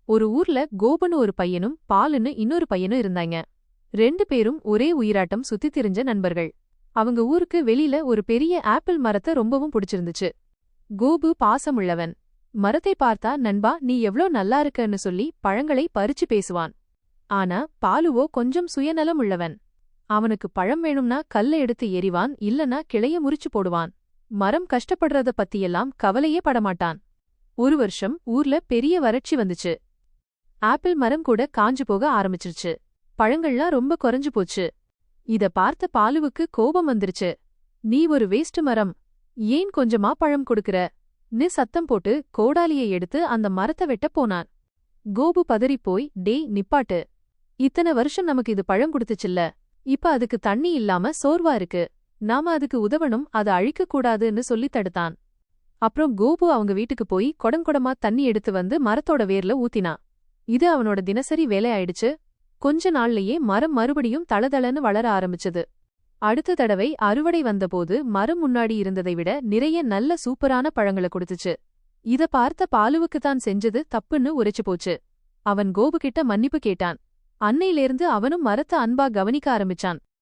ஒரு ஊர்ல கோபுன்னு ஒரு பையனும் பாலுன்னு இன்னொரு பையனும் இருந்தாங்க. 2 பேரும் ஒரே உயிராட்டம் சுத்தி திரிஞ்ச நண்பர்கள். அவங்க ஊருக்கு வெளியில ஒரு பெரிய ஆப்பிள் மரத்தை ரொம்பவும் பிடிச்சிருந்துச்சு. கோபு பாசமுள்ளவன். மரத்தை பார்த்தா நண்பா நீ எவ்ளோ நல்லா இருக்கன்னு சொல்லி பழங்களை பறிச்சு பேசுவான். ஆனா பாலுவோ கொஞ்சம் சுயநலம் உள்ளவன். அவனுக்கு பழம் வேணும்னா கல்ல எடுத்து எறிவான், இல்லனா கிளைய முறிச்சு போடுவான். மரம் கஷ்டப்படுறத பத்தியெல்லாம் கவலையே படமாட்டான். ஒரு வருஷம் ஊர்ல பெரிய வறட்சி வந்துச்சு. ஆப்பிள் மரம் கூட காஞ்சு போக ஆரம்பிச்சிருச்சு. பழங்கள்லாம் ரொம்ப குறைஞ்சு போச்சு. இத பார்த்த பாலுவுக்கு கோபம் வந்துருச்சு. நீ ஒரு வேஸ்ட் மரம், ஏன் கொஞ்சமா பழம் கொடுக்கற ன்னு சத்தம் போட்டு கோடாலியை எடுத்து அந்த மரத்தை வெட்ட போனான். கோபு பதறிப்போய் டேய் நிப்பாட்டு, இத்தனை வருஷம் நமக்கு இது பழம் கொடுத்துச்சுல்ல, இப்ப அதுக்கு தண்ணி இல்லாம சோர்வா இருக்கு, நாம அதுக்கு உதவணும், அதை அழிக்க கூடாதுன்னு சொல்லி தடுத்தான். அப்புறம் கோபு அவங்க வீட்டுக்கு போய் கொடங்கொடமா தண்ணி எடுத்து வந்து மரத்தோட வேர்ல ஊத்தினான். இது அவனோட தினசரி வேலை ஆயிடுச்சு. கொஞ்ச நாள்லயே மரம் மறுபடியும் தளதளன்னு வளர ஆரம்பிச்சது. அடுத்த தடவை அறுவடை வந்தபோது மரம் முன்னாடி இருந்ததை விட நிறைய நல்ல சூப்பரான பழங்களை கொடுத்துச்சு. இத பார்த்த பாலுவுக்குத்தான் செஞ்சது தப்புன்னு உரைச்சு போச்சு. அவன் கோபு கிட்ட மன்னிப்பு கேட்டான். அன்னையிலேர்ந்து அவனும் மரத்த அன்பா கவனிக்க ஆரம்பிச்சான்.